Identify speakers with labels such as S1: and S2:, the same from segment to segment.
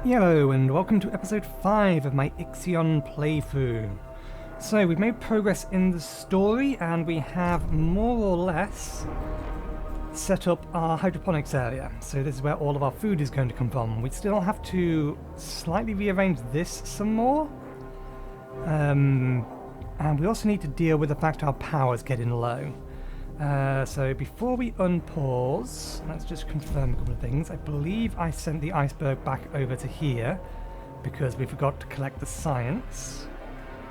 S1: Yello, and welcome to episode 5 of my IXION playthrough. So we've made progress in the story and we have more or less set up our hydroponics area. So this is where all of our food is going to come from. We still have to slightly rearrange this some more. And we also need to deal with the fact our power's getting low. So before we unpause, let's just confirm a couple of things. I believe I sent the iceberg back over to here because we forgot to collect the science.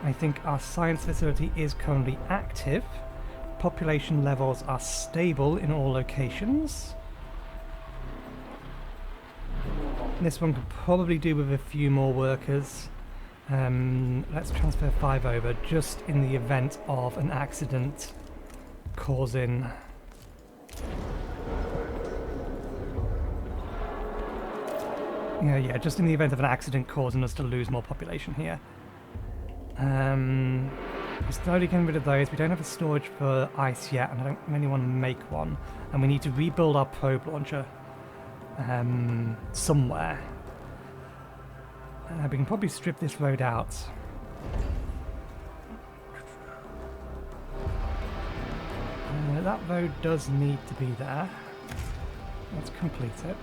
S1: I think our science facility is currently active. Population levels are stable in all locations. This one could probably do with a few more workers. Let's transfer 5 over just in the event of an accident causing just in the event of an accident causing us to lose more population here. We're slowly getting rid of those. We don't have a storage for ice yet, and I don't really want to make one, and we need to rebuild our probe launcher somewhere. We can probably strip this road out. That road does need to be there. Let's complete it.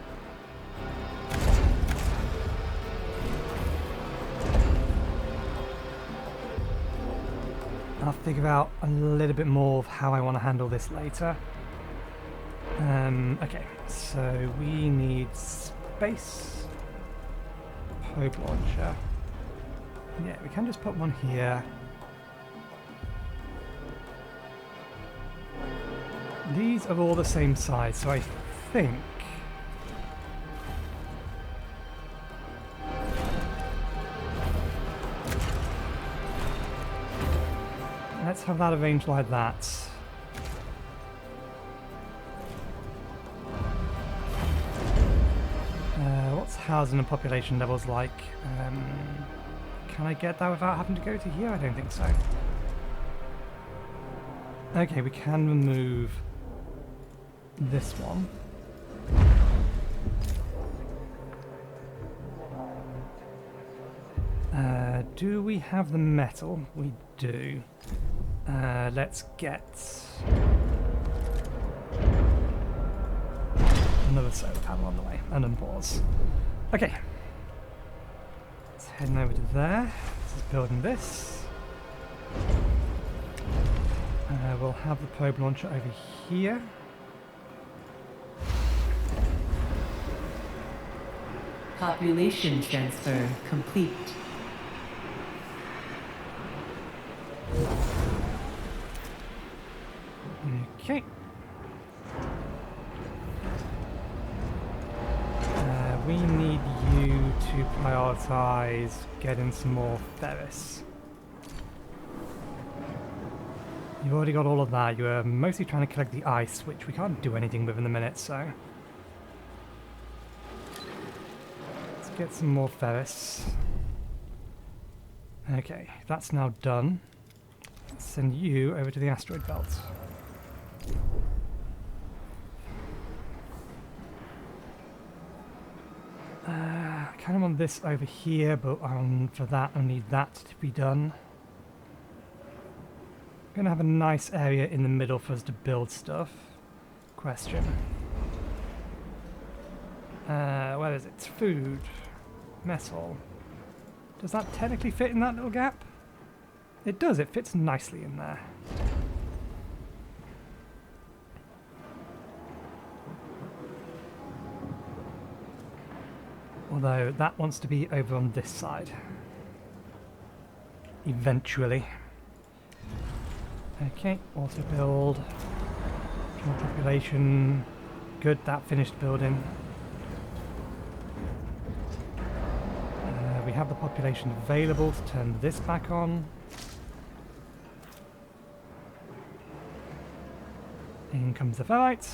S1: I'll figure out a little bit more of how I want to handle this later. Okay, so we need space. Probe launcher. Yeah, we can just put one here. These are all the same size, so I think let's have that arranged like that. What's housing and population levels like? Can I get that without having to go to here? I don't think so. Okay, we can remove this one. Do we have the metal? We do. Let's get another solar panel on the way and unpause. Okay. Let's head over to there. This is building this. We'll have the probe launcher over here.
S2: Population transfer complete.
S1: Okay. We need you to prioritize getting some more ferrous. You've already got all of that. You're mostly trying to collect the ice, which we can't do anything with in a minute, so let's get some more ferrous. Okay, that's now done. Let's send you over to the Asteroid Belt. I kind of want this over here, but for that I need that to be done. We're going to have a nice area in the middle for us to build stuff. Question. Where is it? Food. Mess hall. Does that technically fit in that little gap? It does, it fits nicely in there. Although that wants to be over on this side. Eventually. Okay, auto build. General population. Good, that finished building. We have the population available to turn this back on. In comes the ferrite.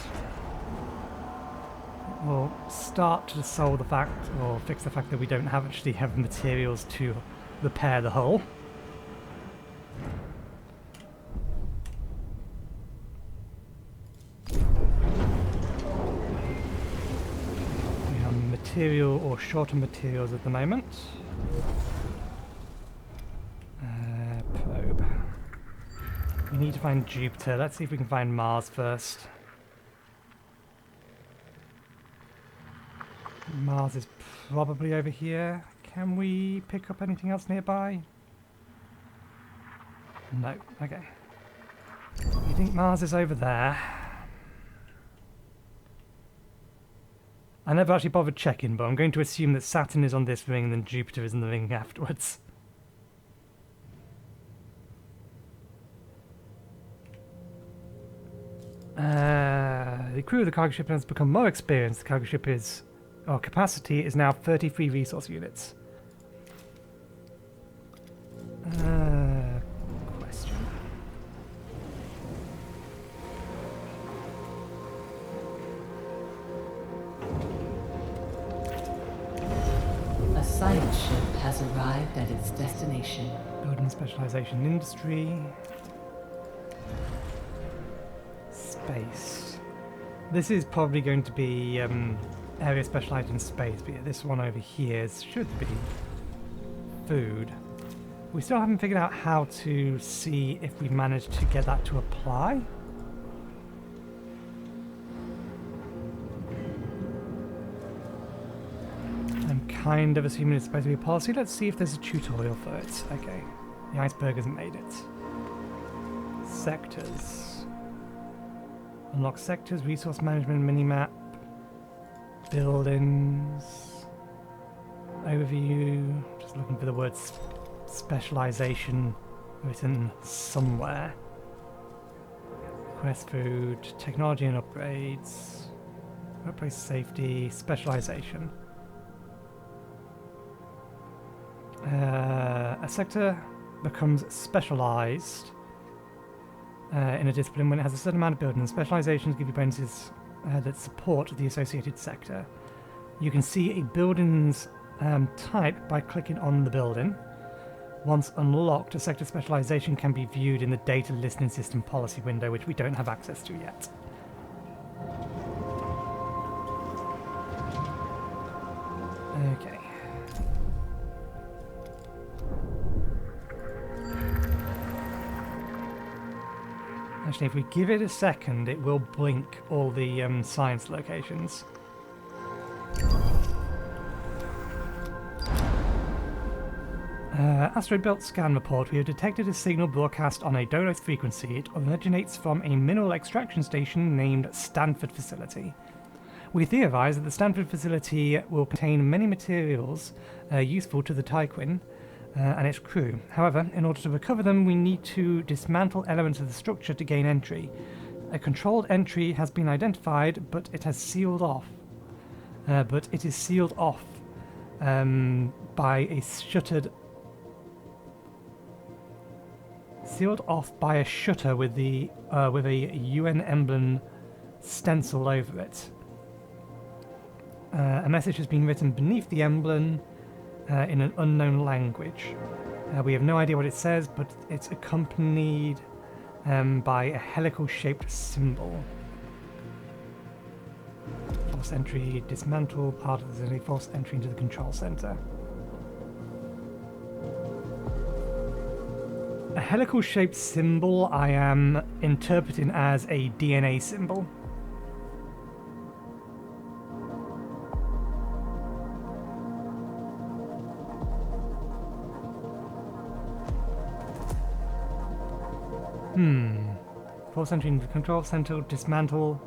S1: We'll start to solve the fact, or fix the fact that we don't actually have materials to repair the hull. material or short on materials at the moment. Probe. We need to find Jupiter. Let's see if we can find Mars first. Mars is probably over here. Can we pick up anything else nearby? No. Okay. You think Mars is over there? I never actually bothered checking, but I'm going to assume that Saturn is on this ring and then Jupiter is in the ring afterwards. The crew of the cargo ship has become more experienced. The cargo ship is... Our capacity is now 33 resource units. Question.
S2: A science ship has arrived at its destination.
S1: Building specialization industry. Space. This is probably going to be area specialized in space, but yeah, this one over here should be food. We still haven't figured out how to see if we've managed to get that to apply. I'm kind of assuming it's supposed to be a policy. Let's see if there's a tutorial for it. Okay, the iceberg hasn't made it. Sectors. Unlock sectors, resource management minimap, buildings, overview. Just looking for the word specialization written somewhere. Quest food, technology and upgrades, workplace safety, specialization. A sector becomes specialized in a discipline when it has a certain amount of buildings. Specializations give you bonuses that support the associated sector. You can see a building's type by clicking on the building. Once unlocked, a sector specialization can be viewed in the data listening system policy window, which we don't have access to yet. Okay. Actually, if we give it a second, it will blink all the science locations. Asteroid Belt scan report. We have detected a signal broadcast on a Dolos frequency. It originates from a mineral extraction station named Stanford Facility. We theorize that the Stanford Facility will contain many materials useful to the Tyquin and its crew. However, in order to recover them, we need to dismantle elements of the structure to gain entry. A controlled entry has been identified, but it has sealed off. But it is sealed off by a shutter with a UN emblem stencil over it. A message has been written beneath the emblem in an unknown language. We have no idea what it says, but it's accompanied by a helical-shaped symbol. Force entry, dismantle part of the force entry into the control center. A helical-shaped symbol I am interpreting as a DNA symbol. Force entry into the control center, dismantle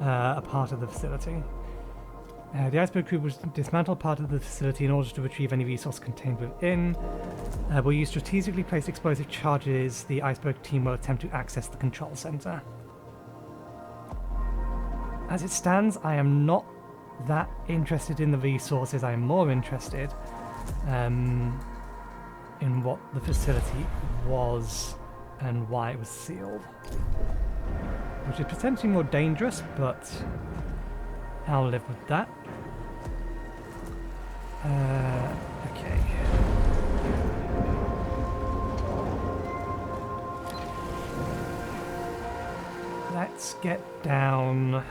S1: a part of the facility. The iceberg crew will dismantle part of the facility in order to retrieve any resource contained within. We'll use strategically placed explosive charges. The iceberg team will attempt to access the control center. As it stands, I am not that interested in the resources. I am more interested in what the facility was and why it was sealed. Which is potentially more dangerous, but I'll live with that. Okay. Let's get down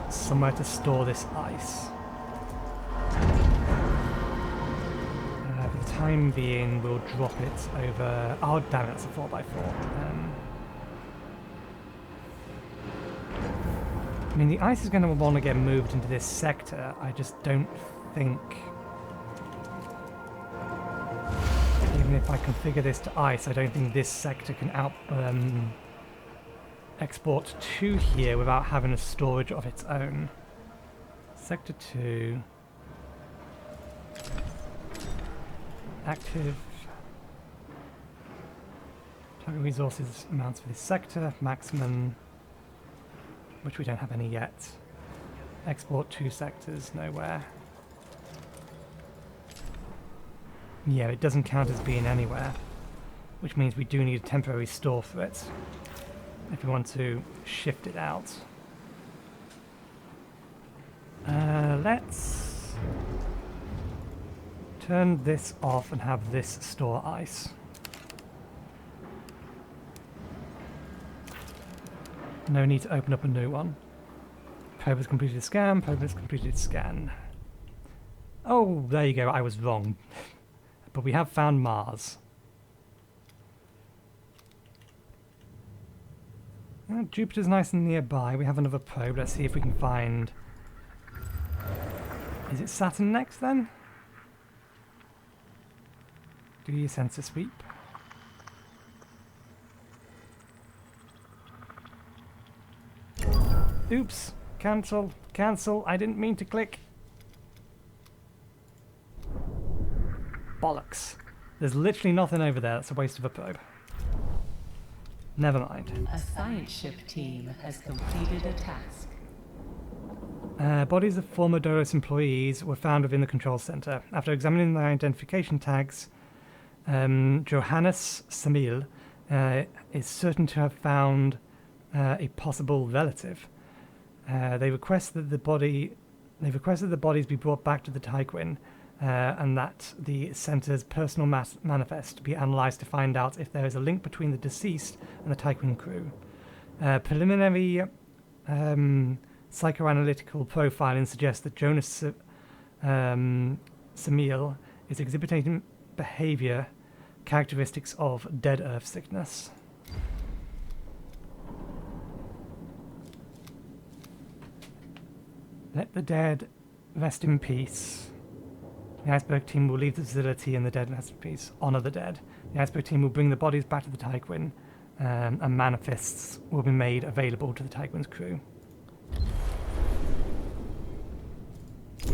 S1: somewhere to store this ice. time being, we'll drop it over... Oh, damn it, that's a 4x4. I mean, the ice is going to want to get moved into this sector. I just don't think... Even if I configure this to ice, I don't think this sector can export to here without having a storage of its own. Sector 2. Active. Target resources amounts for this sector. Maximum, which we don't have any yet. Export 2 sectors, nowhere. Yeah, it doesn't count as being anywhere, which means we do need a temporary store for it if we want to shift it out. Let's turn this off and have this store ice. No need to open up a new one. Probe has completed scan, probe has completed scan. Oh, there you go, I was wrong. But we have found Mars. Jupiter's nice and nearby. We have another probe. Let's see if we can find... Is it Saturn next then? Do your sensor sweep. Oops. Cancel. Cancel. I didn't mean to click. Bollocks. There's literally nothing over there. That's a waste of a probe. Never mind.
S2: A science ship team has completed a task.
S1: Bodies of former Doros employees were found within the control center. After examining their identification tags, Johannes Samil is certain to have found a possible relative. They request that the bodies be brought back to the Tyquin, and that the center's personal manifest be analyzed to find out if there is a link between the deceased and the Tyquin crew. Preliminary psychoanalytical profiling suggests that Jonas Samil is exhibiting behavior characteristics of dead Earth sickness. Let the dead rest in peace. The iceberg team will leave the facility and the dead rest in peace. Honor the dead. The iceberg team will bring the bodies back to the Tyquin, and manifests will be made available to the Tyquin's crew.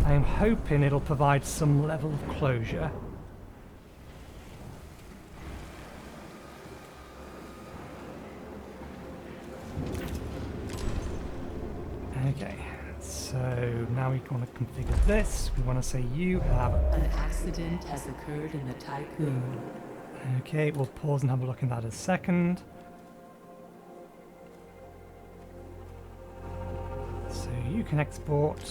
S1: I am hoping it'll provide some level of closure. Okay, so now we want to configure this. We want to say you have...
S2: An accident has occurred in the Tycoon.
S1: Okay, we'll pause and have a look in that in a second. So you can export,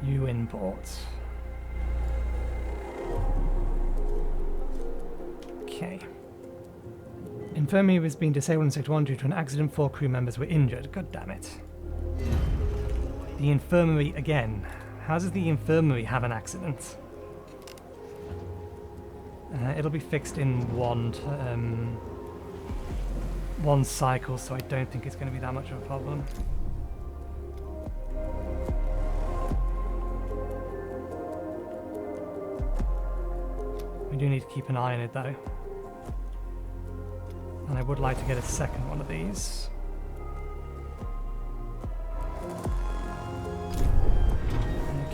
S1: you import. Okay. Infirmary has been disabled in Sector 1 due to an accident. 4 crew members were injured. God damn it. The infirmary again. How does the infirmary have an accident? It'll be fixed in one cycle, so I don't think it's going to be that much of a problem. We do need to keep an eye on it though. And I would like to get a second one of these.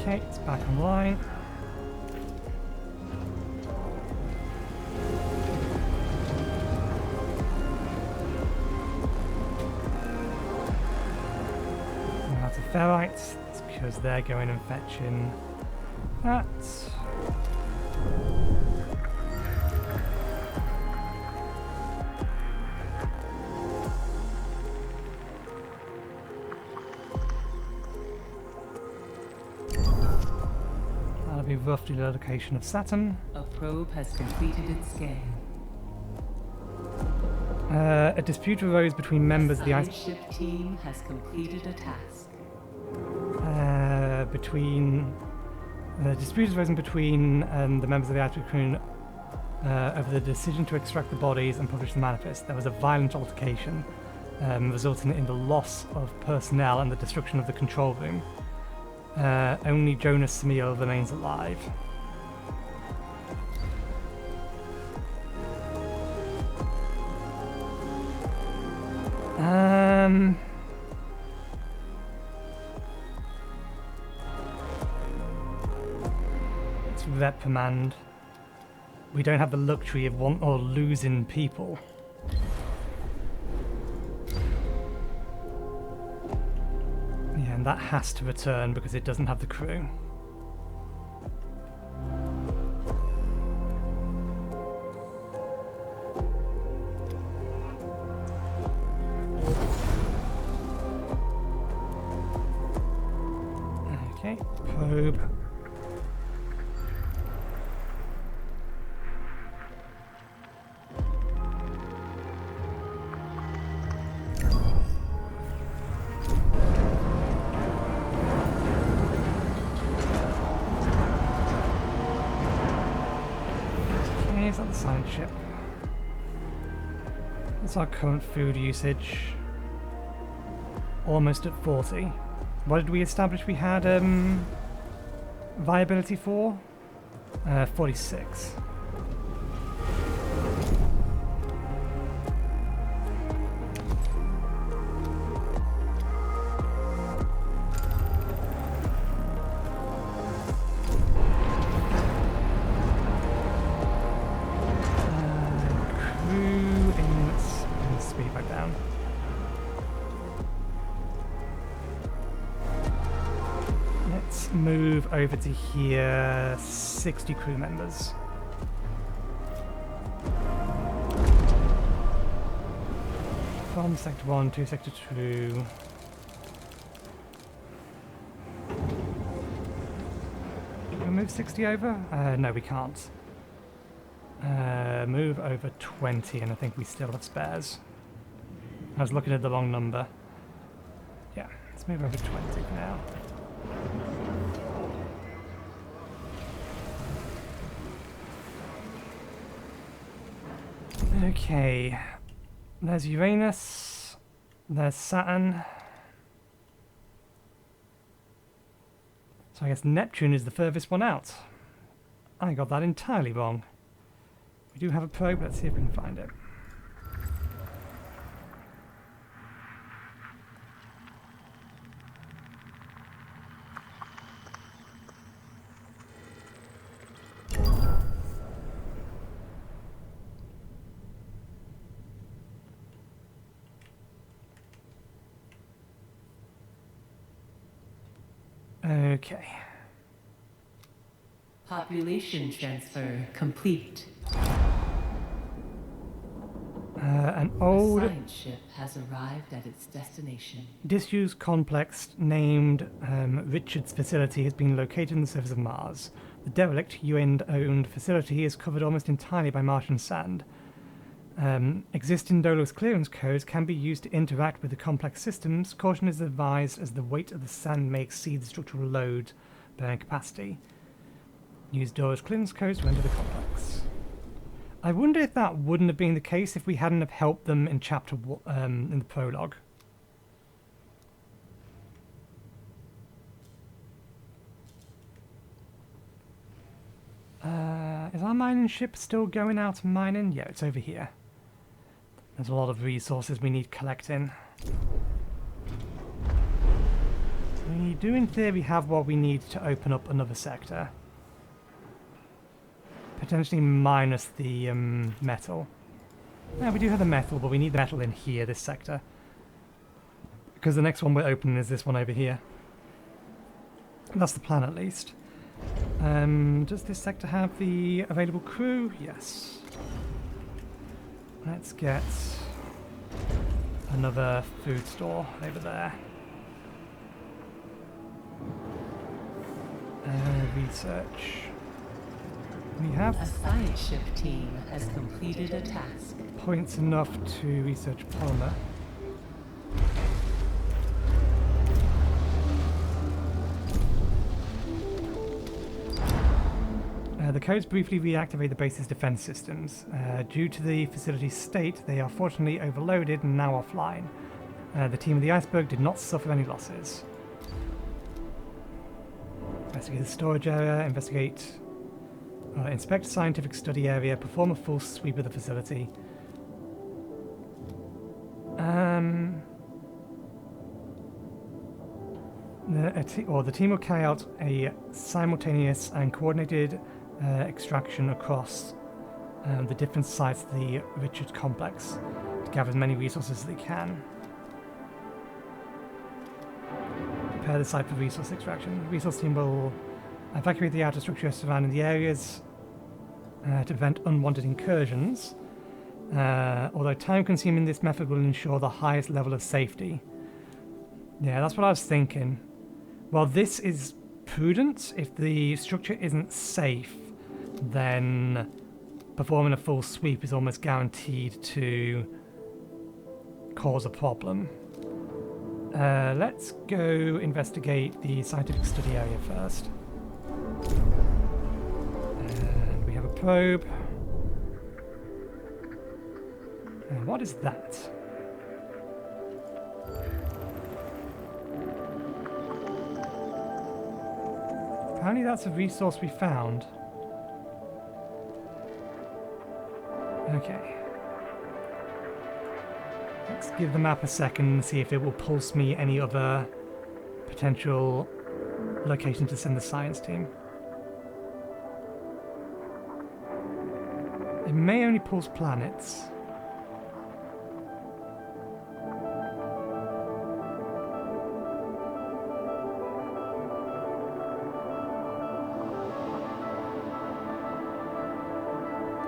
S1: Okay, it's back online. Out of ferrites, it's because they're going and fetching that. That'll be roughly the location of Saturn.
S2: A probe has completed its scan.
S1: A dispute arose between members of the
S2: Science ship team has completed a task.
S1: between The dispute has arisen between the members of the Asteroid crew over the decision to extract the bodies and publish the manifest. There was a violent altercation, resulting in the loss of personnel and the destruction of the control room. Only Jonas Smeal remains alive. Let's reprimand. We don't have the luxury of losing people. Yeah, and that has to return because it doesn't have the crew. Okay, probe. Is that the science ship? What's our current food usage? Almost at 40. What did we establish we had viability for? 46. Move over to here, 60 crew members. From sector 1 to sector 2. Can we move 60 over? No, we can't. Move over 20, and I think we still have spares. I was looking at the wrong number. Yeah, let's move over 20 for now. Okay, there's Uranus, there's Saturn. So I guess Neptune is the furthest one out. I got that entirely wrong. We do have a probe, let's see if we can find it. Okay.
S2: Population transfer complete.
S1: An old
S2: The science ship has arrived at its destination.
S1: disused complex named Richard's facility has been located on the surface of Mars. The derelict, UN-owned facility is covered almost entirely by Martian sand. Existing Dolos clearance codes can be used to interact with the complex systems. Caution is advised as the weight of the sand may exceed the structural load bearing capacity. Use Dolos clearance codes to enter the complex. I wonder if that wouldn't have been the case if we hadn't have helped them in chapter in the prologue. Is our mining ship still going out mining? Yeah, it's over here. There's a lot of resources we need collecting. We do in theory have what we need to open up another sector. Potentially minus the metal. Yeah, we do have the metal, but we need the metal in here, this sector. Because the next one we're opening is this one over here. That's the plan at least. Does this sector have the available crew? Yes. Let's get another food store over there. Research. We have
S2: A science ship team has completed a task.
S1: points enough to research polymer. The codes briefly reactivate the base's defense systems. Due to the facility's state, they are fortunately overloaded and now offline. The team of the iceberg did not suffer any losses. Investigate the storage area, inspect scientific study area, perform a full sweep of the facility. The team will carry out a simultaneous and coordinated extraction across the different sites of the Richard complex to gather as many resources as they can. Prepare the site for resource extraction. The resource team will evacuate the outer structure surrounding the areas to prevent unwanted incursions. Although time-consuming, this method will ensure the highest level of safety. Yeah, that's what I was thinking. Well, this is prudent. If the structure isn't safe, then performing a full sweep is almost guaranteed to cause a problem. Let's go investigate the scientific study area first. And we have a probe. What is that? Apparently that's a resource we found. Okay. Let's give the map a second and see if it will pulse me any other potential location to send the science team. It may only pulse planets.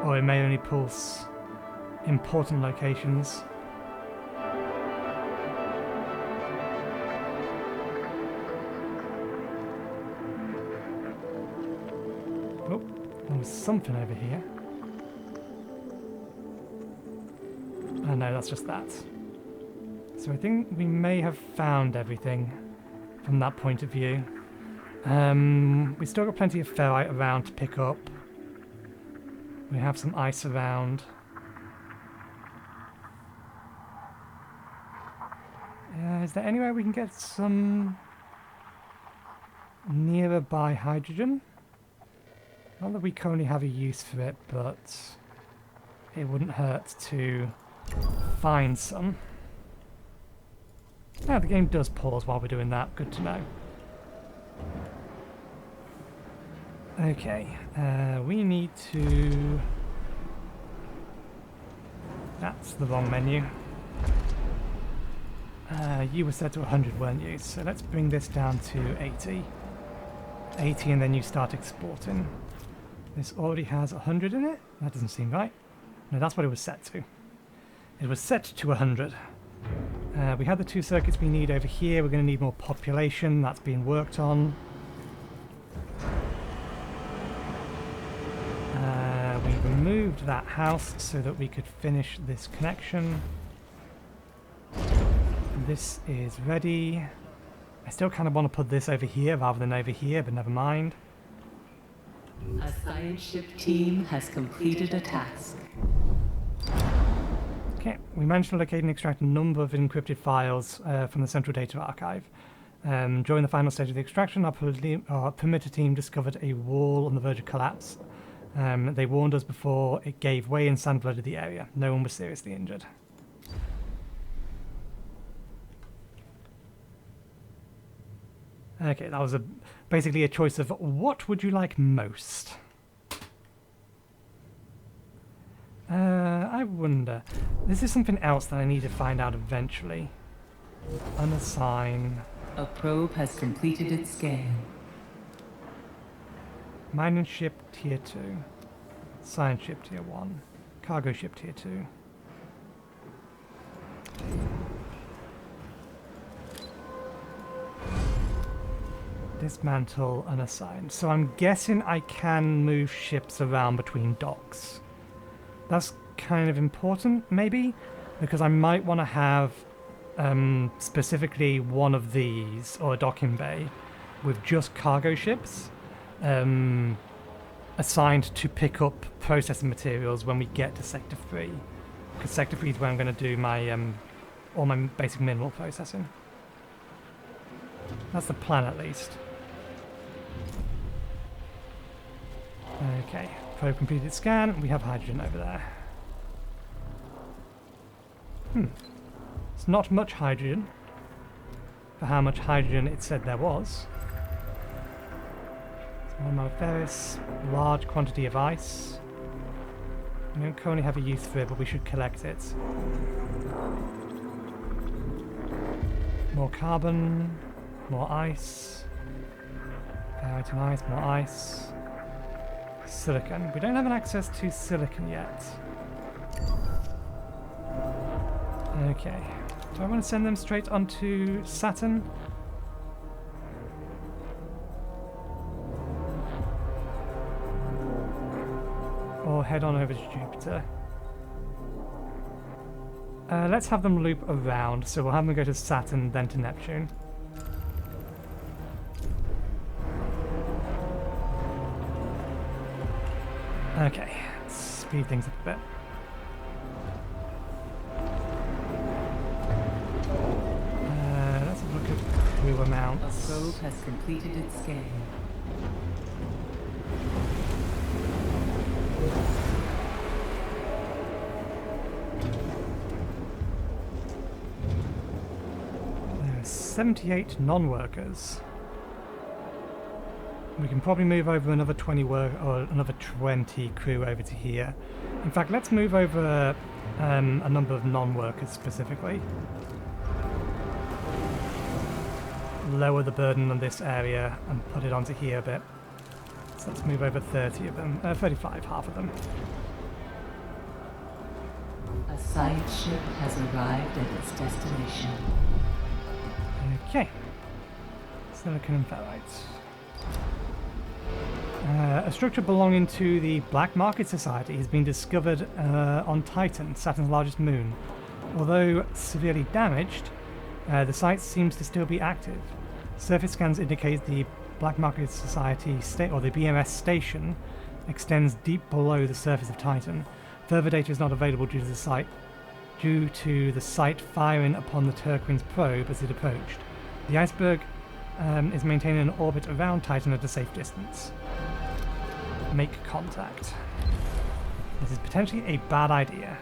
S1: Or it may only pulse important locations. Oh, there was something over here. Oh no, that's just that. So I think we may have found everything from that point of view. We still got plenty of ferrite around to pick up. We have some ice around. Is there anywhere we can get some nearby hydrogen? Not that we currently have a use for it, but it wouldn't hurt to find some. Now the game does pause while we're doing that. Good to know. Okay, we need to... That's the wrong menu. You were set to 100, weren't you? So let's bring this down to 80. 80 and then you start exporting. This already has 100 in it? That doesn't seem right. No, that's what it was set to. It was set to 100. We have the 2 circuits we need over here. We're going to need more population. That's being worked on. We removed that house so that we could finish this connection. This is ready. I still kind of want to put this over here rather than over here, but never mind.
S2: A science ship team has completed a task.
S1: Okay, we managed to locate and extract a number of encrypted files from the central data archive. During the final stage of the extraction, our perimeter team discovered a wall on the verge of collapse. They warned us before it gave way and sand flooded the area. No one was seriously injured. Okay, that was basically a choice of what would you like most? I wonder. This is something else that I need to find out eventually. Unassign.
S2: A probe has completed its scan.
S1: Mining ship tier 2. Science ship tier 1. Cargo ship tier 2. Dismantle unassigned. So I'm guessing I can move ships around between docks. That's kind of important, maybe, because I might want to have specifically one of these, or a docking bay, with just cargo ships. assigned to pick up processing materials when we get to Sector 3. Because Sector 3 is where I'm going to do my all my basic mineral processing. That's the plan, at least. Okay, probe completed scan. We have hydrogen over there. It's not much hydrogen for how much hydrogen it said there was. Small ferrous, large quantity of ice. We don't currently have a use for it, but we should collect it. More carbon, more ice. Ferrite and ice, more ice. Silicon. We don't have an access to silicon yet. Okay. Do I want to send them straight onto Saturn? Or head on over to Jupiter? Let's have them loop around, so we'll have them go to Saturn, then to Neptune. Okay, let's speed things up a bit. Let's have a look at crew amounts.
S2: A probe has completed its scan.
S1: There are 78 non-workers. We can probably move over another 20 or another 20 crew over to here. In fact, let's move over a number of non-workers specifically. Lower the burden on this area and put it onto here a bit. So let's move over 30 of them, 35, half of them.
S2: A science ship has arrived at its destination.
S1: Okay. Silicon and ferrite. A structure belonging to the Black Market Society has been discovered on Titan, Saturn's largest moon. Although severely damaged, the site seems to still be active. Surface scans indicate the Black Market Society or the BMS station extends deep below the surface of Titan. Further data is not available due to the site firing upon the Turquin's probe as it approached. The iceberg is maintaining an orbit around Titan at a safe distance. Make contact. This is potentially a bad idea.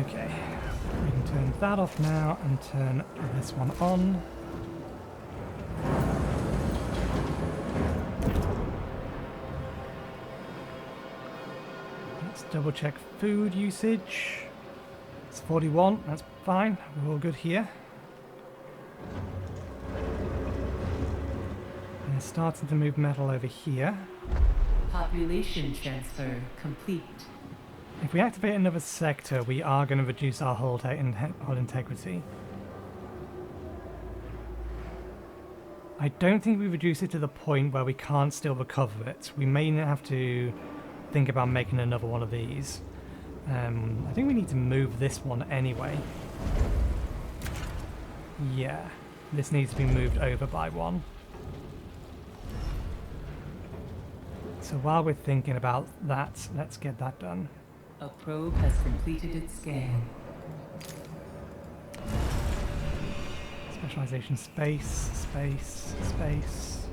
S1: Okay, we can turn that off now and turn this one on. Let's double check food usage. It's 41, that's fine, we're all good here. And starting to move metal over here.
S2: Population transfer complete.
S1: If we activate another sector, we are going to reduce our hull integrity. I don't think we reduce it to the point where we can't still recover it. We may have to think about making another one of these. I think we need to move this one anyway. Yeah, this needs to be moved over by one. So while we're thinking about that, let's get that done.
S2: A probe has completed its scan.
S1: Specialization space, space, space.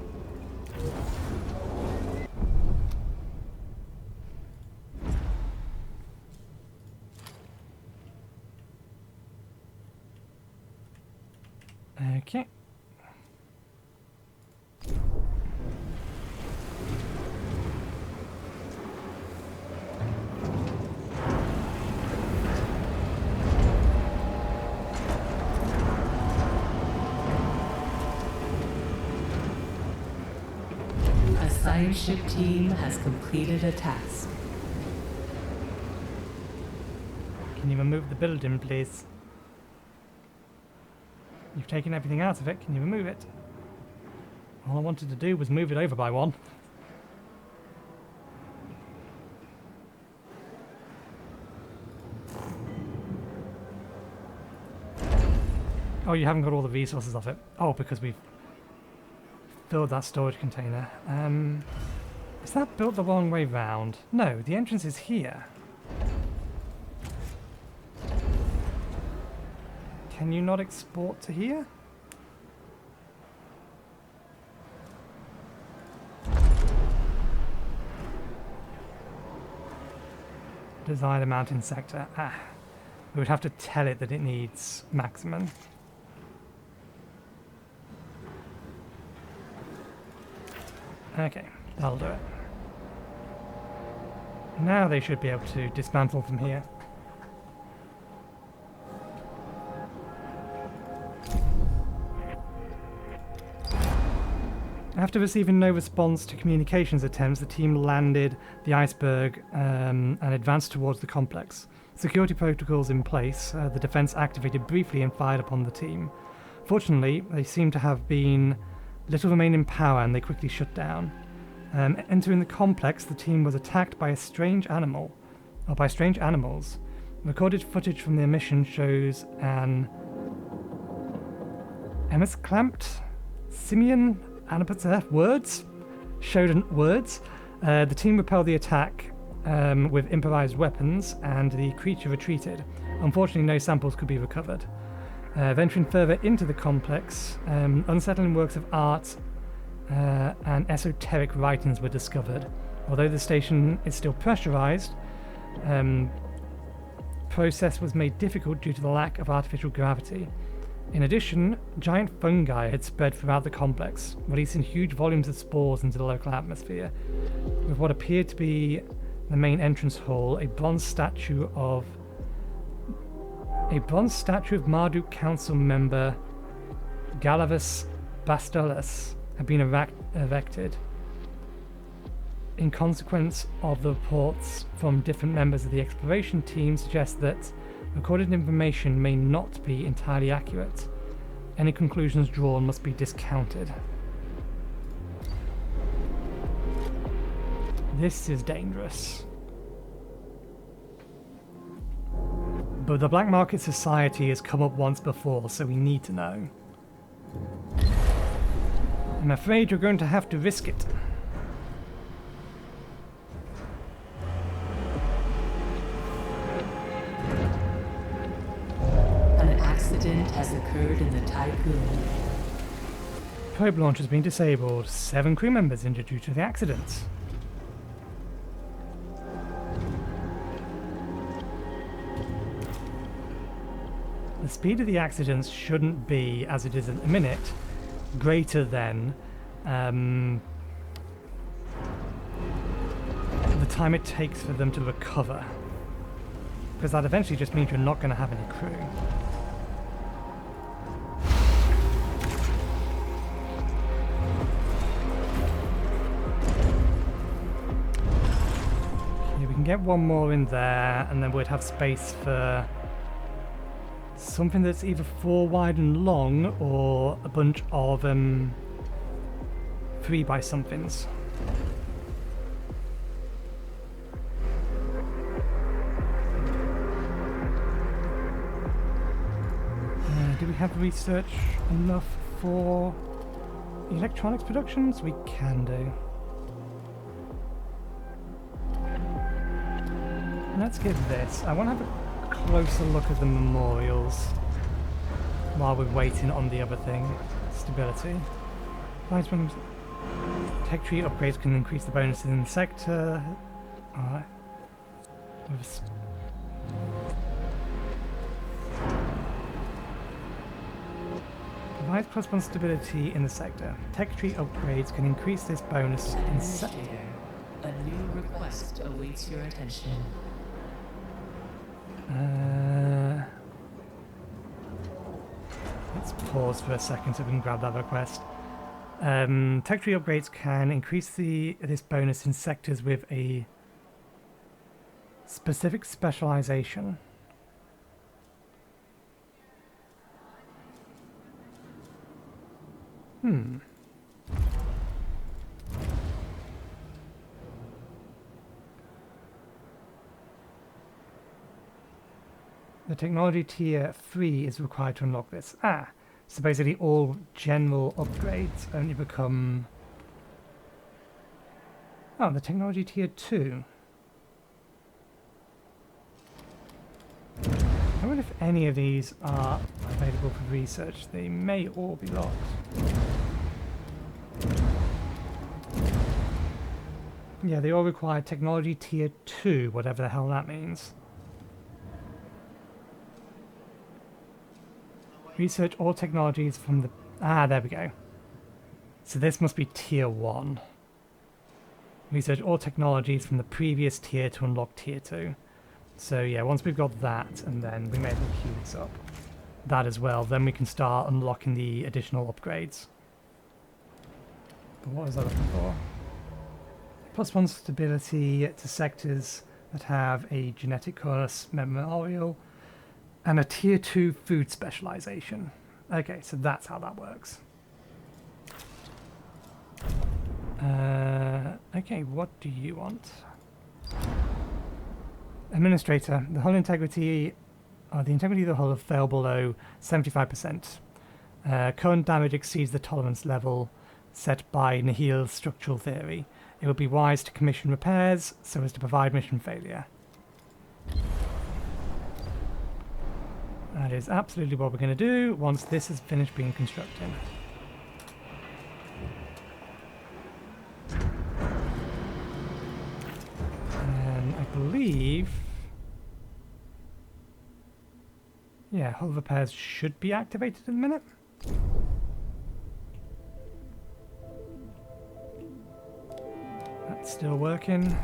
S1: Okay.
S2: science ship team has completed a task.
S1: Can you remove the building, please? You've taken everything out of it. Can you remove it? All I wanted to do was move it over by one. Oh, you haven't got all the resources of it. Oh, because we've filled that storage container. Is that built the wrong way round? No, the entrance is here. Can you not export to here? Design a mountain sector. Ah, we would have to tell it that it needs maximum. Okay, that'll do it. Now they should be able to dismantle from here. After receiving no response to communications attempts, the team landed the iceberg and advanced towards the complex. Security protocols in place, the defense activated briefly and fired upon the team. Fortunately, they seem to have been little remained in power and they quickly shut down. Entering the complex, the team was attacked by a strange animal, or by strange animals. Recorded footage from their mission shows an Emis clamped simian words. The team repelled the attack with improvised weapons, and the creature retreated. Unfortunately, no samples could be recovered. Venturing further into the complex, unsettling works of art and esoteric writings were discovered. Although the station is still pressurized, process was made difficult due to the lack of artificial gravity. In addition, giant fungi had spread throughout the complex, releasing huge volumes of spores into the local atmosphere. With what appeared to be the main entrance hall, a bronze statue of Marduk Council member Galavus Bastulus had been erected. In consequence of the reports from different members of the exploration team suggest that recorded information may not be entirely accurate. Any conclusions drawn must be discounted. This is dangerous. But the Black Market Society has come up once before, so we need to know. I'm afraid you're going to have to risk it.
S2: Has occurred in the Typhoon.
S1: Probe launch has been disabled. 7 crew members injured due to the accident. The speed of the accidents shouldn't be, as it is at the minute, greater than the time it takes for them to recover. Because that eventually just means you're not going to have any crew. Get one more in there, and then we'd have space for something that's either 4 wide and long, or a bunch of 3 by somethings. Do we have research enough for electronics productions? We can do. Let's get this. I want to have a closer look at the memorials while we're waiting on the other thing. Stability. Tech tree upgrades can increase the bonuses in the sector. Alright. Provides +1 stability in the sector. Tech tree upgrades can increase this bonus in sector.
S2: A new request awaits your attention.
S1: Let's pause for a second so we can grab that request. Tech tree upgrades can increase this bonus in sectors with a specific specialization. The technology tier 3 is required to unlock this. So basically all general upgrades only become... Oh, the technology tier 2. I wonder if any of these are available for research. They may all be locked. Yeah, they all require technology tier 2, whatever the hell that means. Research all technologies from the... there we go. So this must be tier 1. Research all technologies from the previous tier to unlock tier 2. So yeah, once we've got that, and then we may as well queue this up. That as well, then we can start unlocking the additional upgrades. But what was I looking for? +1 stability to sectors that have a genetic curse memorial and a tier 2 food specialization. Okay, so that's how that works. Okay, what do you want? Administrator, the hull integrity, the integrity of the hull fell below 75%. Current damage exceeds the tolerance level set by Nihil's structural theory. It would be wise to commission repairs so as to provide mission failure. That is absolutely what we're going to do once this is finished being constructed. And I believe... yeah, hull repairs should be activated in a minute. That's still working.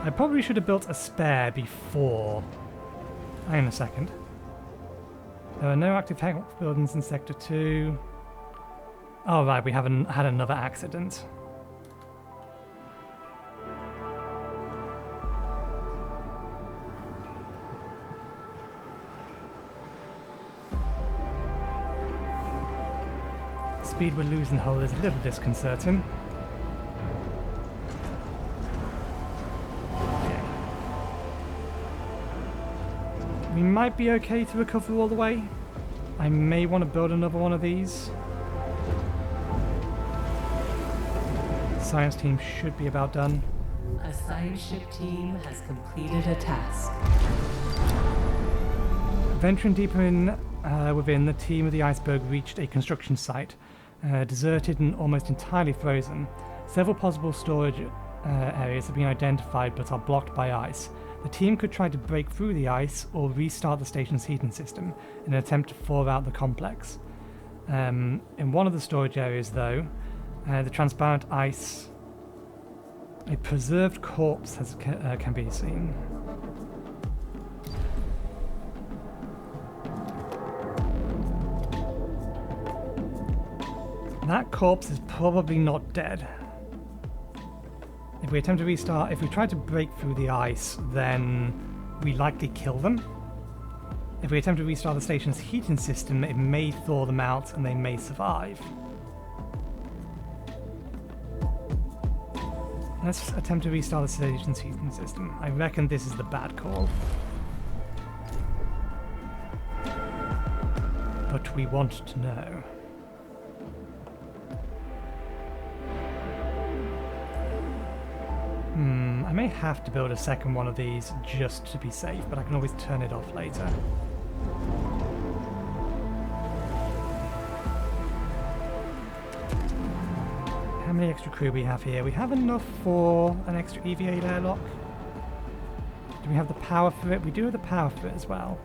S1: I probably should have built a spare before. Hang on a second. There are no active tech buildings in Sector 2. Oh right, we haven't had another accident. Speed we're losing hull is a little disconcerting. We might be okay to recover all the way. I may want to build another one of these. Science team should be about done.
S2: A science ship team has completed a task.
S1: Venturing deeper in within, the team of the iceberg reached a construction site, deserted and almost entirely frozen. Several possible storage areas have been identified but are blocked by ice. The team could try to break through the ice or restart the station's heating system in an attempt to thaw out the complex. In one of the storage areas, though, the transparent ice, a preserved corpse can be seen. That corpse is probably not dead. If we attempt to restart, if we try to break through the ice, then we likely kill them. If we attempt to restart the station's heating system, it may thaw them out and they may survive. Let's attempt to restart the station's heating system. I reckon this is the bad call. But we want to know. I may have to build a second one of these just to be safe, but I can always turn it off later. How many extra crew we have here? We have enough for an extra EVA airlock. Do we have the power for it? We do have the power for it as well.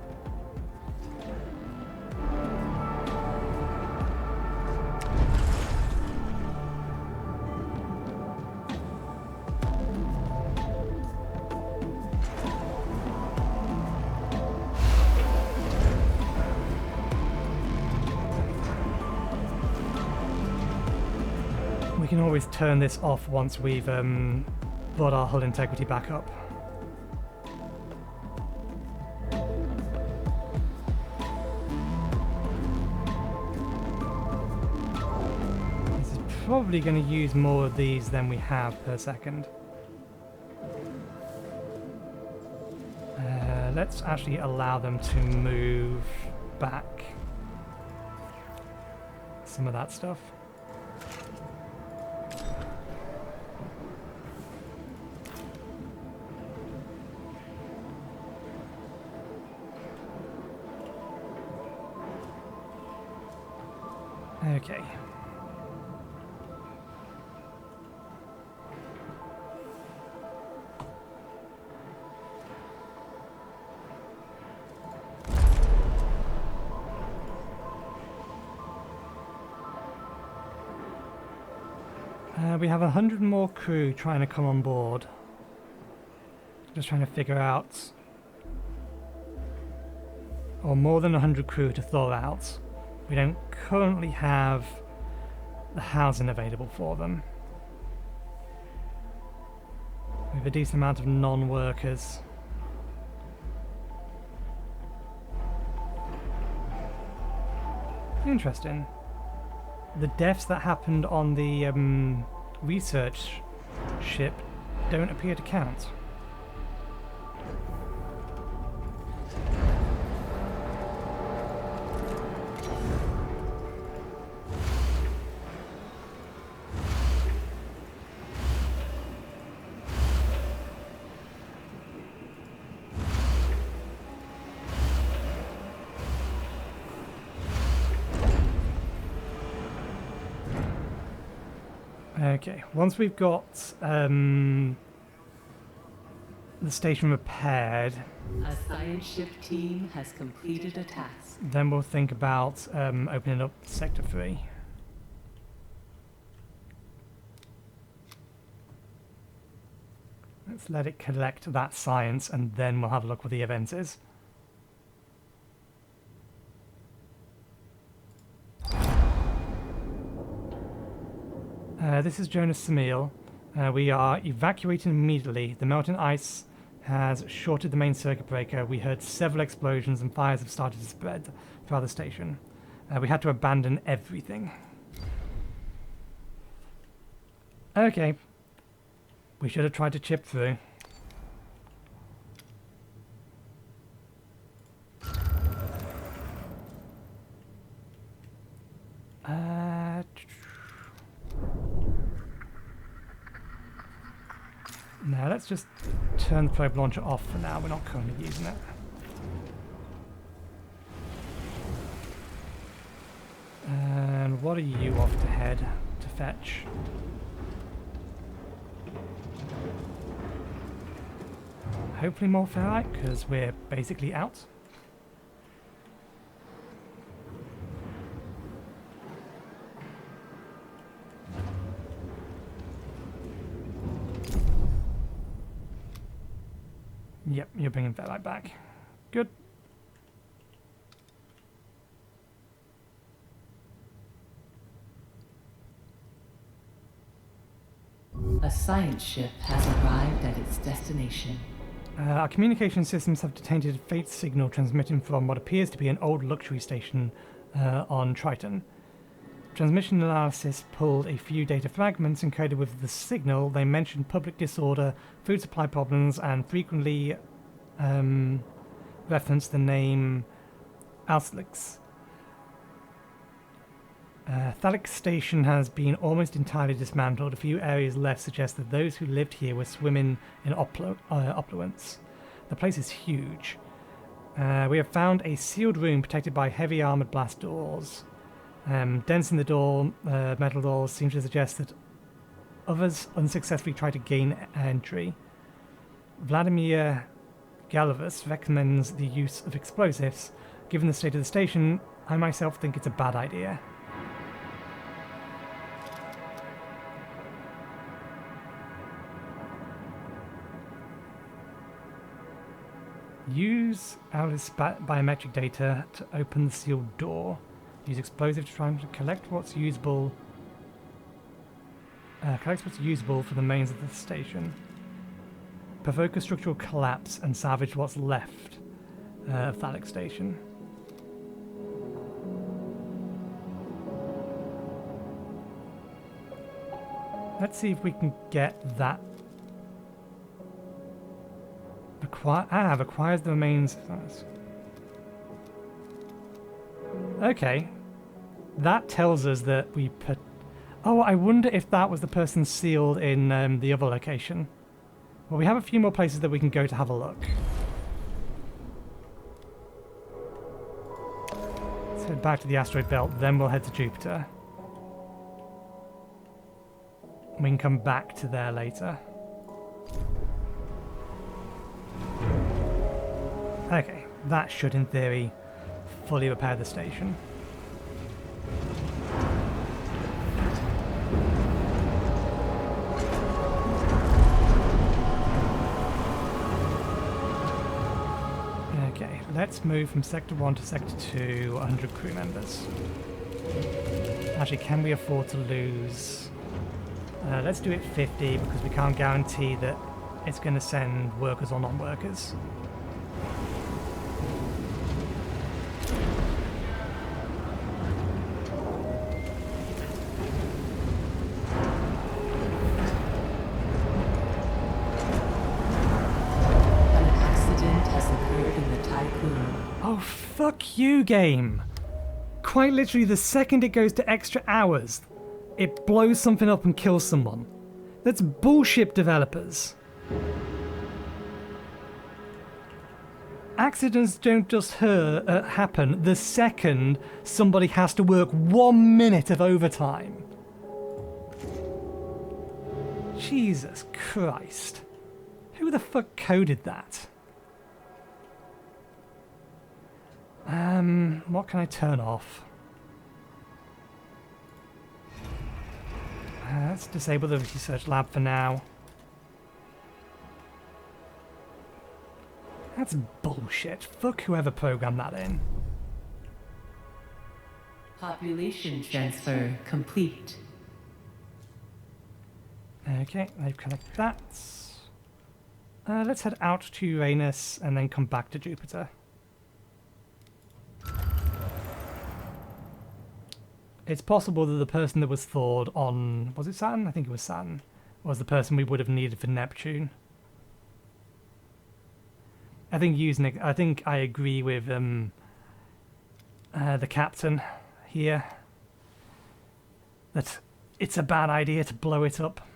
S1: can always turn this off once we've brought our hull integrity back up. This is probably going to use more of these than we have per second. Let's actually allow them to move back some of that stuff. Okay. We have 100 more crew trying to come on board. Just trying to figure out... or more than 100 crew to thaw out. We don't currently have the housing available for them. We have a decent amount of non-workers. Interesting. The deaths that happened on the research ship don't appear to count. Okay, once we've got the station repaired,
S2: A science ship team has completed a task.
S1: then we'll think about opening up Sector 3. Let's let it collect that science and then we'll have a look what the event is. This is Jonas Samil. We are evacuating immediately. The melting ice has shorted the main circuit breaker. We heard several explosions and fires have started to spread throughout the station. We had to abandon everything. Okay. We should have tried to chip through. Now let's just turn the probe launcher off for now. We're not currently using it. And what are you off to head to fetch? Hopefully more ferrite, because we're basically out. Yep, you're bringing ferrite back. Good.
S2: A science ship has arrived at its destination.
S1: Our communication systems have detected a faint signal transmitting from what appears to be an old luxury station on Triton. Transmission analysis pulled a few data fragments encoded with the signal. They mentioned public disorder, food supply problems, and frequently referenced the name Auslix. Thalic Station has been almost entirely dismantled. A few areas left suggest that those who lived here were swimming in opulence. The place is huge. We have found a sealed room protected by heavy armoured blast doors. Dents in the door, metal doors, seem to suggest that others unsuccessfully tried to gain entry. Vladimir Galavus recommends the use of explosives. Given the state of the station, I myself think it's a bad idea. Use Alice biometric data to open the sealed door. Use explosive to try and collect what's usable. Collect what's usable for the mains of the station. Provoke a structural collapse and salvage what's left of Phallic Station. Let's see if we can get that. Requires the remains. Okay. That tells us that we put. Oh, I wonder if that was the person sealed in the other location. Well, we have a few more places that we can go to have a look. Let's head back to the Asteroid Belt, then we'll head to Jupiter. We can come back to there later. Okay, that should, in theory, fully repair the station. Okay, let's move from Sector 1 to Sector 2, 100 crew members. Actually, can we afford to lose... let's do it 50 because we can't guarantee that it's going to send workers or non-workers.
S2: An accident has occurred in the Tycoon.
S1: Oh, fuck you, game! Quite literally, the second it goes to extra hours, it blows something up and kills someone. That's bullshit, developers. Accidents don't just happen the second somebody has to work 1 minute of overtime. Jesus Christ. Who the fuck coded that? What can I turn off? Let's disable the research lab for now. That's bullshit. Fuck whoever programmed that in.
S2: Population transfer complete.
S1: Okay, they've collected that. Let's head out to Uranus and then come back to Jupiter. It's possible that the person that was thawed on... Was it Saturn? I think it was Saturn. Was the person we would have needed for Neptune. I think I agree with the captain here. That it's a bad idea to blow it up.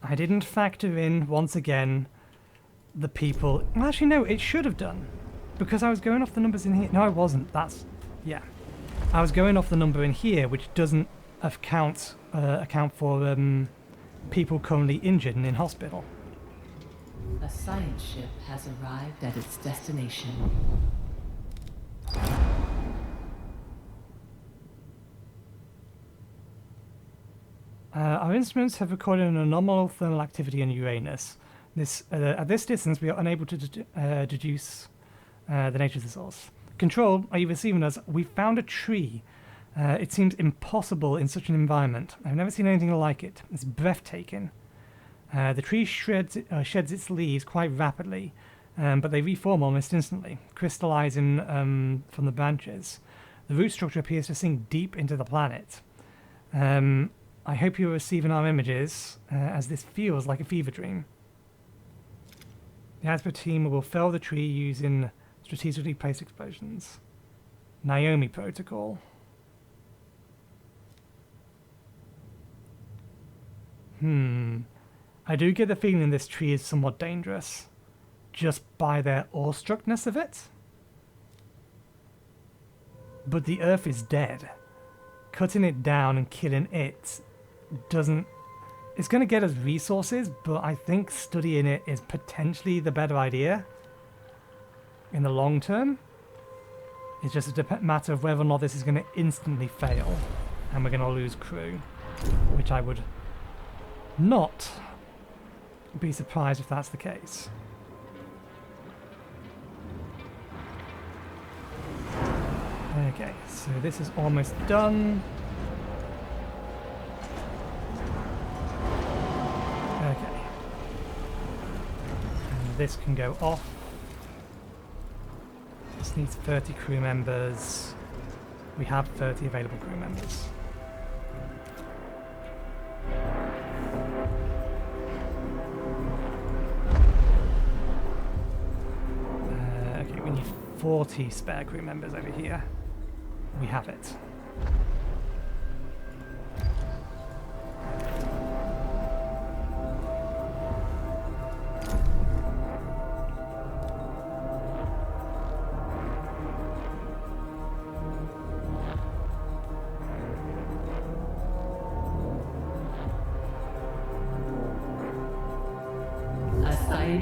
S1: I didn't factor in, once again, the people... Well, actually, no, it should have done. Because I was going off the numbers in here. No, I wasn't. That's... Yeah. I was going off the number in here, which doesn't account for people currently injured and in hospital.
S2: A science ship has arrived at its destination.
S1: Our instruments have recorded an anomalous thermal activity on Uranus. At this distance, we are unable to deduce the nature of the source. Control, are you receiving us? We found a tree. It seems impossible in such an environment. I've never seen anything like it. It's breathtaking. The tree sheds its leaves quite rapidly, but they reform almost instantly, crystallizing from the branches. The root structure appears to sink deep into the planet. I hope you're receiving our images, as this feels like a fever dream. The Asper team will fell the tree using strategically placed explosions. Naomi Protocol. I do get the feeling this tree is somewhat dangerous, just by their awestruckness of it. But the Earth is dead. Cutting it down and killing it doesn't... It's going to get us resources, but I think studying it is potentially the better idea in the long term. It's just a matter of whether or not this is going to instantly fail and we're going to lose crew, which I would not be surprised if that's the case. Okay, so this is almost done. Okay. And this can go off. This needs 30 crew members. We have 30 available crew members. Okay, we need 40 spare crew members over here. We have it.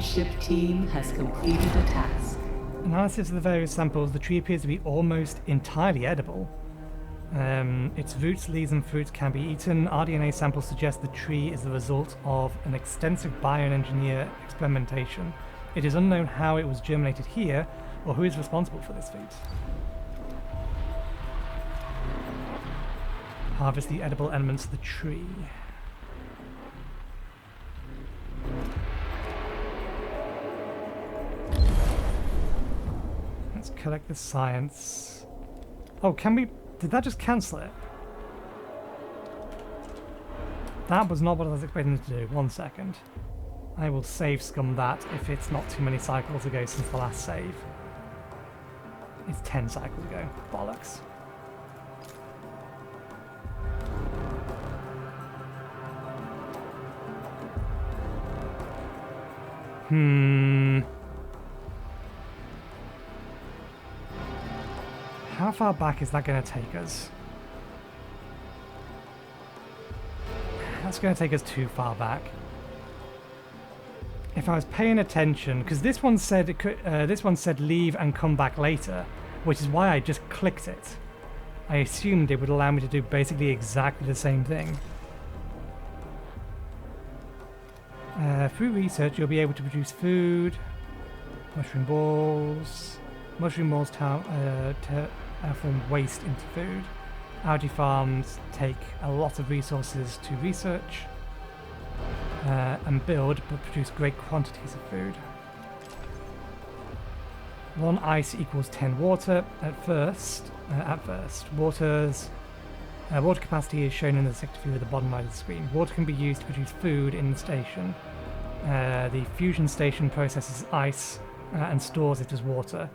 S2: Ship team has completed a task.
S1: Analysis of the various samples, the tree appears to be almost entirely edible. Its roots, leaves and fruits can be eaten. RDNA samples suggest the tree is the result of an extensive bioengineer experimentation. It is unknown how it was germinated here or who is responsible for this feat. Harvest the edible elements of the tree. Collect the science. Oh, can we... Did that just cancel it? That was not what I was expecting to do. 1 second. I will save scum that if it's not too many cycles ago since the last save. It's 10 cycles ago. Bollocks. How far back is that going to take us? That's going to take us too far back. If I was paying attention, because this one said it could, this one said leave and come back later, which is why I just clicked it. I assumed it would allow me to do basically exactly the same thing. Through research, you'll be able to produce food, mushroom balls. Mushroom balls form waste into food. Algae farms take a lot of resources to research and build, but produce great quantities of food. 1 ice equals 10 water. At first, water capacity is shown in the sector view at the bottom right of the screen. Water can be used to produce food in the station. The fusion station processes ice and stores it as water,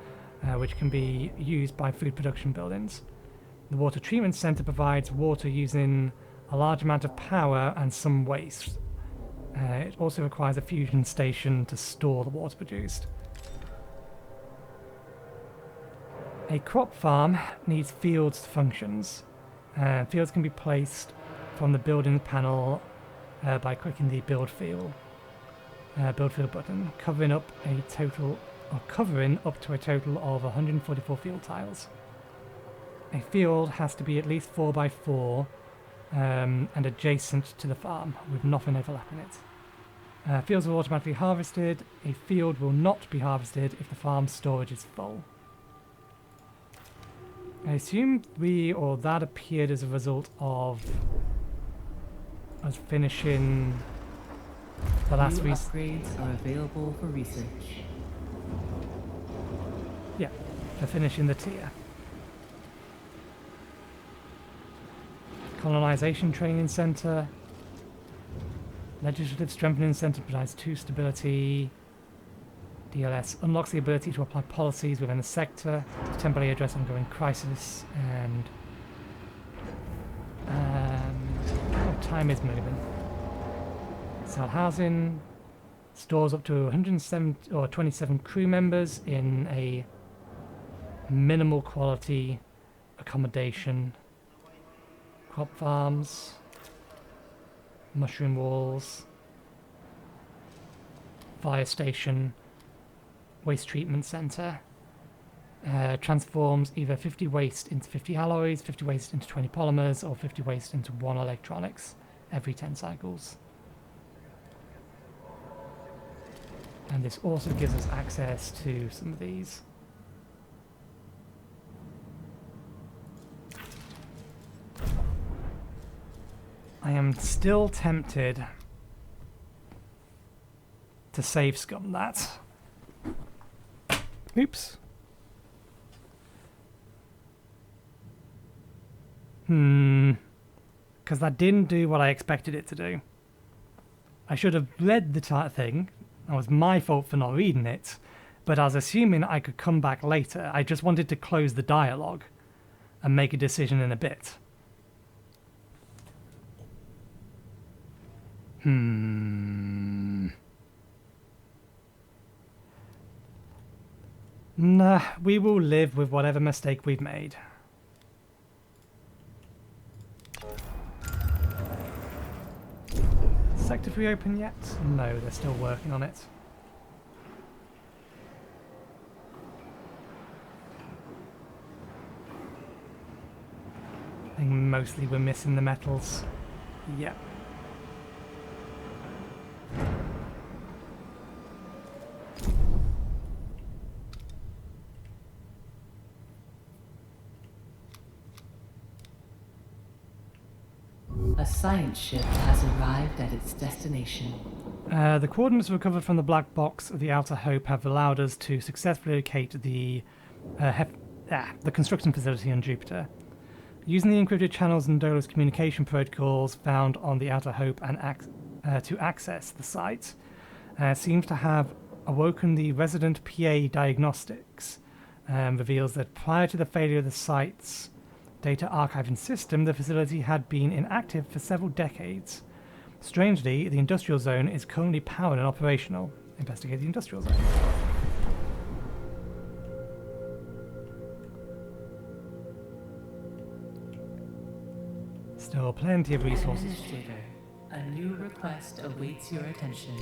S1: which can be used by food production buildings. The water treatment center provides water using a large amount of power and some waste. It also requires a fusion station to store the water produced. A crop farm needs fields functions. Fields can be placed from the building panel by clicking the build field button, covering up to a total of 144 field tiles. A field has to be at least 4 by 4 and adjacent to the farm, with nothing overlapping it. Fields are automatically harvested. A field will not be harvested if the farm's storage is full. I assume that appeared as a result of us finishing the last
S2: New upgrades are available for research.
S1: Yeah, for finishing the tier. Colonization Training Center. Legislative Strengthening Center provides 2 stability. DLS unlocks the ability to apply policies within the sector to temporarily address ongoing crisis, and time is moving. Cell housing stores up to 127 crew members in a minimal quality accommodation. Crop farms, mushroom walls, fire station, waste treatment center. Transforms either 50 waste into 50 alloys, 50 waste into 20 polymers, or 50 waste into 1 electronics every 10 cycles. And this also gives us access to some of these. I am still tempted to save scum that. Oops. Because that didn't do what I expected it to do. I should have read the thing. It was my fault for not reading it. But I was assuming I could come back later. I just wanted to close the dialogue and make a decision in a bit. Nah, we will live with whatever mistake we've made. Sector 3 open yet? No, they're still working on it. I think mostly we're missing the metals. Yep.
S2: A science ship has arrived at its destination.
S1: The coordinates recovered from the black box of the Outer Hope have allowed us to successfully locate the construction facility on Jupiter. Using the encrypted channels and Dolos communication protocols found on the Outer Hope and to access the site, seems to have awoken the resident PA diagnostics. Reveals that prior to the failure of the site's data archiving system, the facility had been inactive for several decades. Strangely, the industrial zone is currently powered and operational. Investigate the industrial zone. Still plenty of resources.
S2: Administrator, a new request awaits your attention.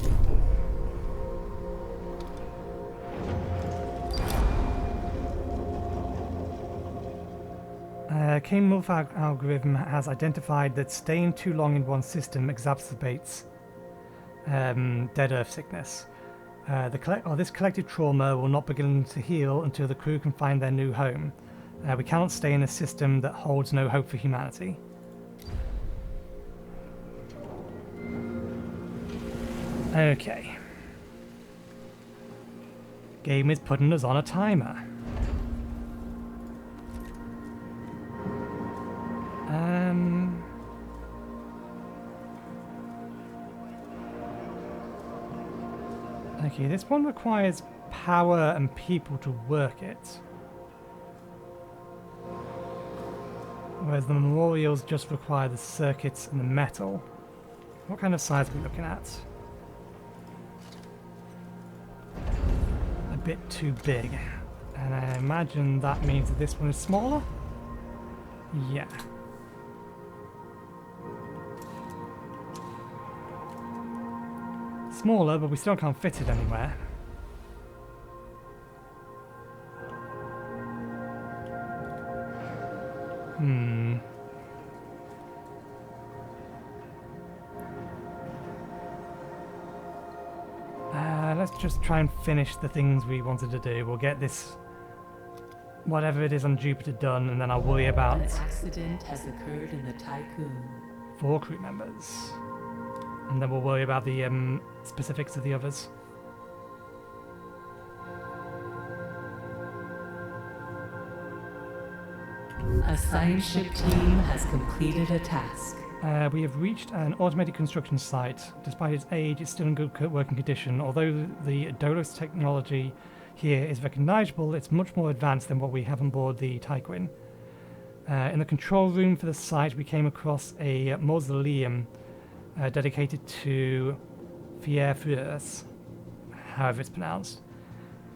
S1: Kane Wolf algorithm has identified that staying too long in one system exacerbates dead Earth sickness. This collective trauma will not begin to heal until the crew can find their new home. We cannot stay in a system that holds no hope for humanity. Okay. Game is putting us on a timer. Okay, this one requires power and people to work it. Whereas the memorials just require the circuits and the metal. What kind of size are we looking at? A bit too big. And I imagine that means that this one is smaller? Yeah. Smaller, but we still can't fit it anywhere. Let's just try and finish the things we wanted to do. We'll get this, whatever it is on Jupiter, done, and then I'll worry about...
S2: An accident has occurred in the Tycoon.
S1: 4 crew members. And then we'll worry about the specifics of the others.
S2: A science ship team has completed a task.
S1: We have reached an automated construction site. Despite its age, it's still in good working condition. Although the Dolos technology here is recognizable, it's much more advanced than what we have on board the Tyquin. In the control room for the site, we came across a mausoleum dedicated to Fierfurs, however it's pronounced.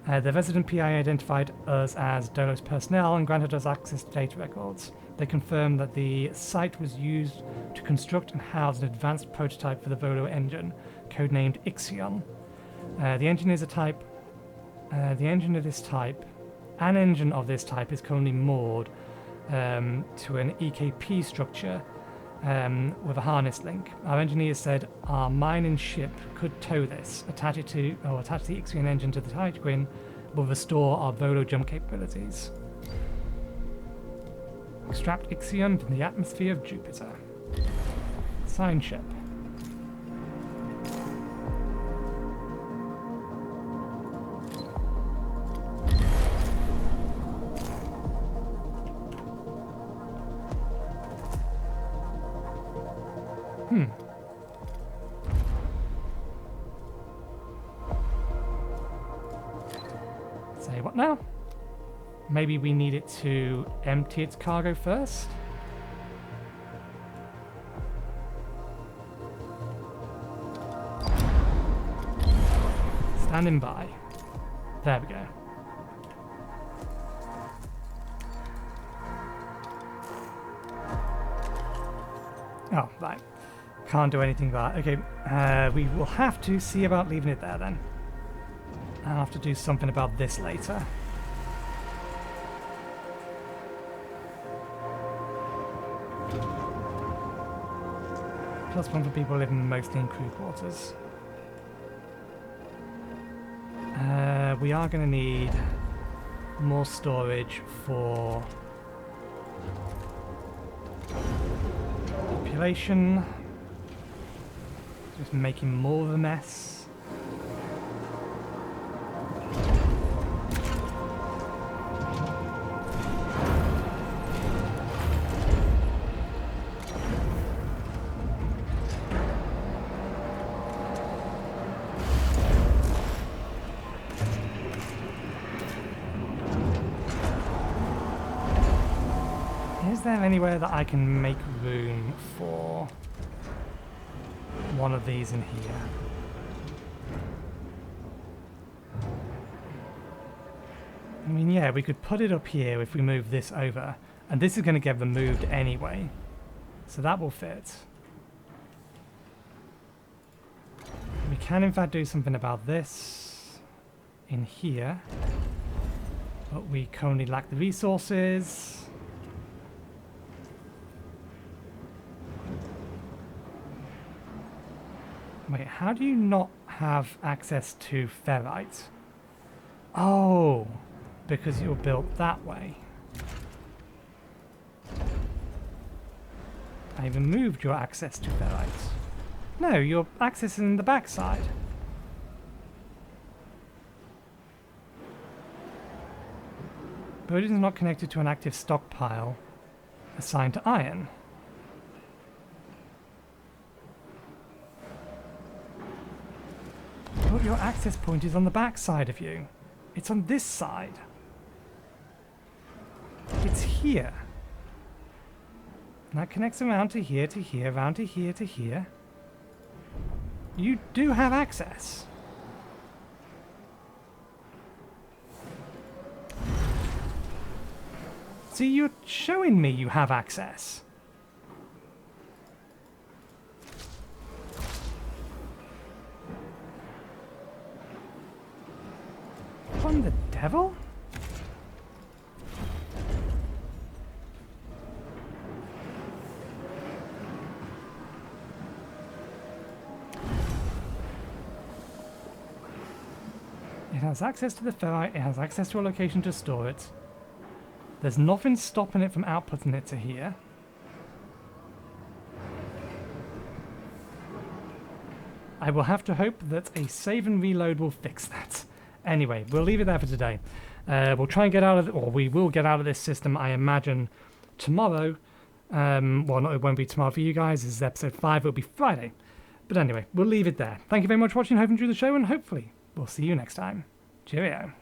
S1: The resident PI identified us as Dolos personnel and granted us access to data records. They confirmed that the site was used to construct and house an advanced prototype for the Volo engine, codenamed IXION. The engine of this type is currently moored to an EKP structure with a harness link. Our engineers said our mining ship could tow this, attach the IXION engine to the Tyquin, will restore our Volo jump capabilities. Extract IXION from the atmosphere of Jupiter. Sign ship. Say what now? Maybe we need it to empty its cargo first? Standing by. There we go. Oh, right. Can't do anything with that. Okay, we will have to see about leaving it there then. I'll have to do something about this later. +1 for people living mostly in crew quarters. We are going to need more storage for population. Just making more of a mess. Is there anywhere that I can make room for one of these in here? I mean, yeah, we could put it up here if we move this over, and this is going to get removed anyway, so that will fit. We can in fact do something about this in here, but we currently lack the resources. Wait, how do you not have access to ferrite? Oh, because you're built that way. I removed your access to ferrite. No, your access is in the backside. But it is not connected to an active stockpile assigned to iron. But your access point is on the back side of you. It's on this side. It's here. And that connects around to here, around to here, to here. You do have access. See, you're showing me you have access. From the devil? It has access to the ferrite, it has access to a location to store it. There's nothing stopping it from outputting it to here. I will have to hope that a save and reload will fix that. Anyway, we'll leave it there for today. We'll try and get out of it, or we will get out of this system, I imagine, tomorrow. Well, no, it won't be tomorrow for you guys. This is episode 5. It'll be Friday. But anyway, we'll leave it there. Thank you very much for watching. Hope you enjoyed the show, and hopefully we'll see you next time. Cheerio.